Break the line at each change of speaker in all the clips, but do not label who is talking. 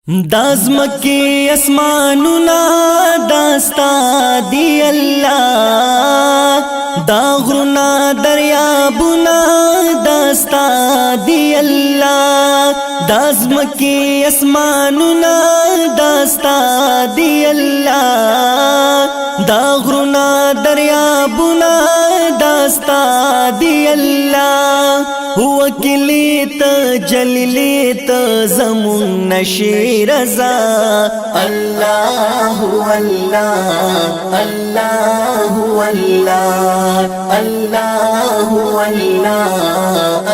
दाज़मकी अस्मानुना दास्ता दी अल्लाह, दाग़रुना दरियाबुना दास्ता दी अल्लाह। दाज़मकी अस्मानुना दास्ता दी अल्लाह, दाग़रुना दरियाबुना दास्ता दी अल्लाह। वकीलित जलीलित ज़मुन नशीर रज़ा अल्लाह अल्लाह अल्लाह अल्लाह अल्लाह अल्लाह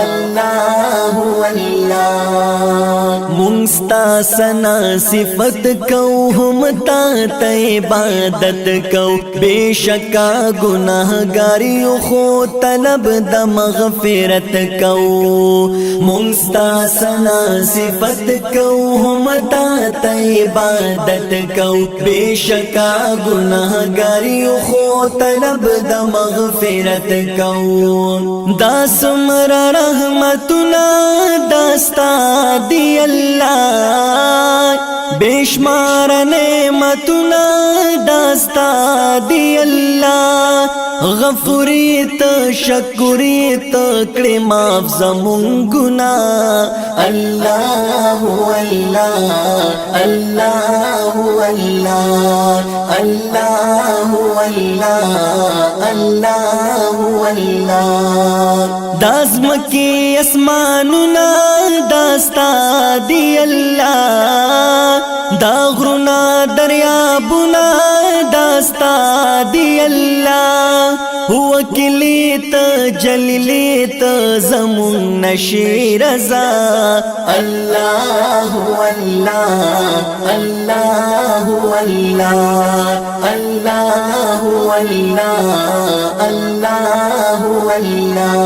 अल्लाह अल्लाह। मुंस्ता सना सिफत कौ हम तात इबादत कौ, बेशका गुनाहगारी खो तलब द मग़फ़िरत कौ। मुंस्ता सना सिफत कौ हम तात इबादत कौ, बेशका गुनाहगारी खो तलब द मग़फ़िरत कौ। दासमरा रहमतुना दास्ता दी अल्लाह, बेशुमार नेमतुना दास्ता दी अल्लाह। गफूरीत शकुरीत कड़े माफ ज़मुन गुनाह अल्लाह अल्लाह अल्लाह अल्लाह अल्लाह अल्लाह अल्लाह अल्लाह। दाज़मकी अस्मानुना दास्ता दी अल्लाह, दाग़रुना दरियाबुना दास्ता दी अल्लाह। वकीलित जलीलित ज़मुन नशीर रज़ा अल्लाह अल्लाह अल्लाह अल्लाह अल्लाह अल्लाह अल्लाह अल्लाह।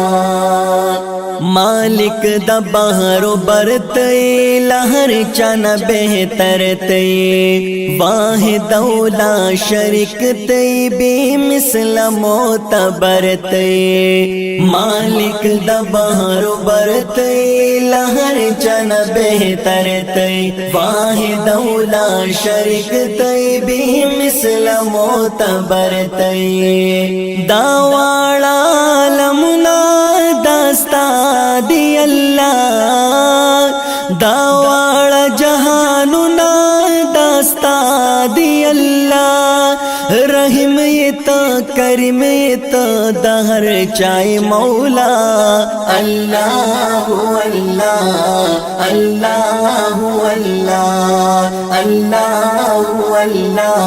मालिक द बहरो बरत लहर चन बेहतर ते, वाहिदौला शरीक ते बेमिसल मोतबर ते। मालिक द बहरो बरत लहर चन बेहतर ते, वाहिदौला शरीक ते बेमिसल मोतबर ते। दावाला लमुना दास्ता दी अल्लाह, दावाड़ा जहानुना दास्ता दी अल्लाह। रहीम तो करीम तो दहर चाहे मौला अल्लाह अल्लाह अल्लाह अल्लाह अल्लाह अल्लाह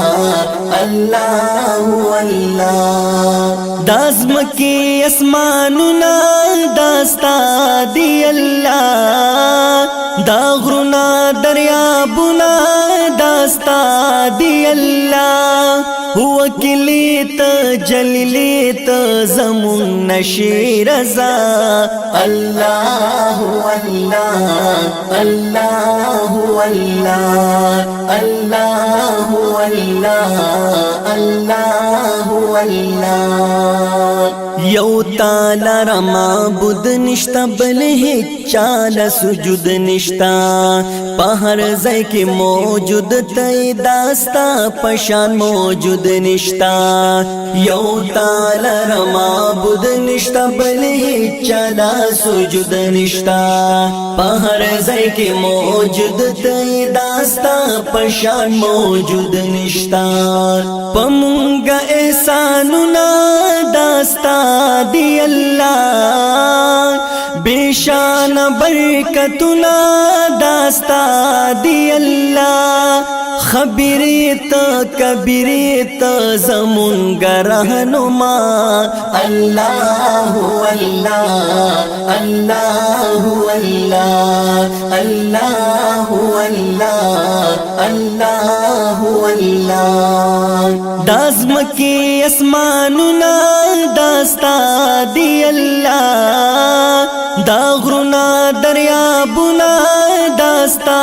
अल्लाह अल्लाह। दाज़मकी अस्मानुना दास्ता दी अल्लाह, दाग़रुना दरियाबुना दास्ता दी अल्लाह। वकीलित जलीलित ज़मुन नशीर रज़ा अल्लाह अल्लाह अल्लाह अल्लाह अल्लाह अल्लाह अल्लाह अल्लाह। यौ ताला रमाबुद निश्ता बल चाल सुजुद निश्ता, पहर जय के मौजूद तय दास्ता पशान मौजूद निश्ता। यौ ताला रमाबुद निश्ता बल चाला सुजुद निश्ता, पहर जय के मौजूद तय दास्ता पशान मौजूद निश्ता। पमुंगा एहसानुना दास्ता दी अल्लाह, बेशान बरकतुना दास्ता दी अल्लाह। खबीरीत कबीरीत ज़मुन रहनुमा अल्लाह अल्लाह अल्लाह अल्लाह अल्लाह अल्लाह अल्लाह अल्लाह। दाज़मकी अस्मानुना दास्ता दी अल्लाह, दाग़रुना दरियाबुना दास्ता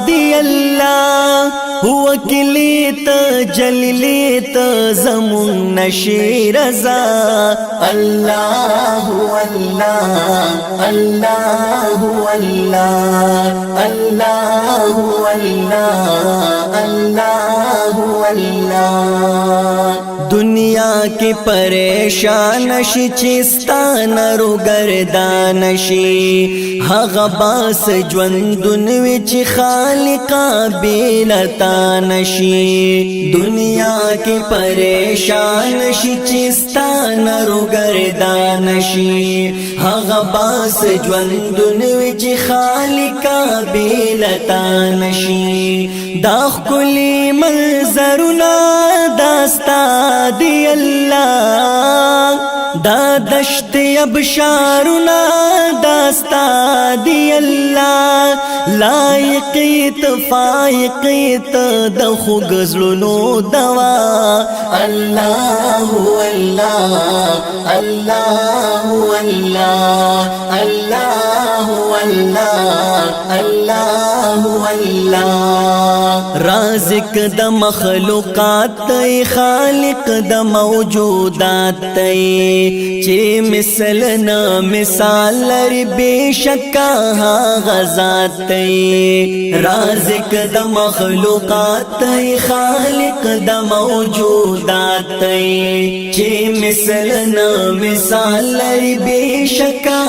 दी अल्लाह। وکلیت جلیلیت زمون نشی رضا اللہ اللہ اللہ اللہ اللہ اللہ اللہ اللہ دنیا کی پریشان شي چستان رو گردان شي هغه باس ژوندون وچ خالقا بیلتا نشي دنیا کی پریشان شي چستان رو گردان شي هغه باس ژوندون وچ خالقا بیلتا نشي دا خلی منظرنا داستا دی اللہ دا دشت ابشارنا داستا دی اللہ لائقیت فائقیت دخو گزلنو دوا اللہ اللہ اللہ اللہ اللہ اللہ اللہ اللہ رازق د مخلوقات تی خالق د موجودات تی چی مثل نا مثال لري بشکا غزات تی رازق د مخلوقات تی خالق د موجودات تی چی مثل نا مثال لري بشکا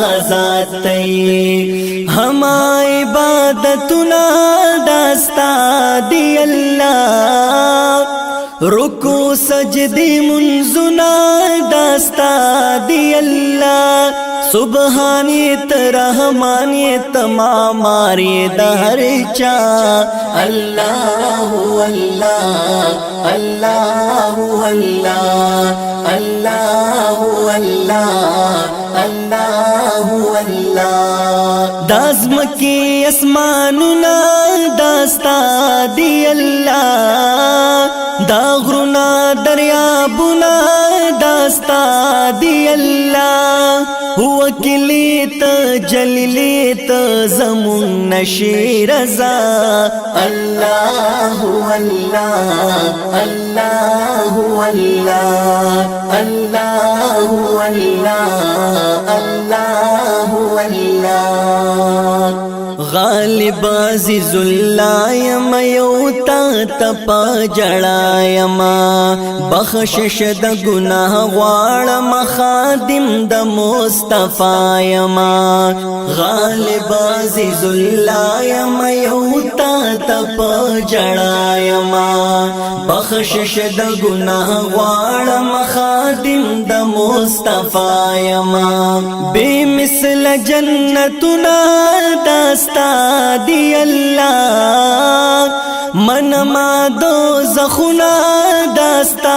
غزات تی ہما عبادتنا داستا دی اللہ رکو سجدی منزنا داستا دی اللہ سبحانیت رحمانیت ماماری دہر چا اللہ اللہ اللہ اللہ اللہ اللہ اللہ اللہ دازم کی اسماننا داستا دی اللہ دا غرنا دریابنا داستا دی اللہ وکلیت جلیلیت زمون نشی رضا اللہ اللہ اللہ اللہ اللہ اللہ اللہ اللہ غالب عزیز اللہ یم یوتا تپا جڑا یما بخشش د گناہ غوارم خادم د مصطفی یما غالب عزیز اللہ یم یوتا تپا جڑا یما بخشش د گناہ غوارم خادم د مصطفی یما بے مثل جنتنا داستا دی اللہ من ما دو زخنا داستا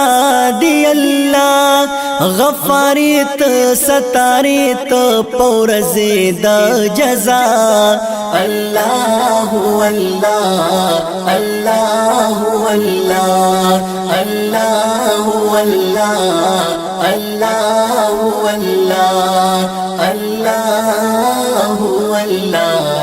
دی اللہ غفاریت ستاریت پورزی دا جزا اللہ اللہ اللہ اللہ اللہ اللہ اللہ اللہ اللہ اللہ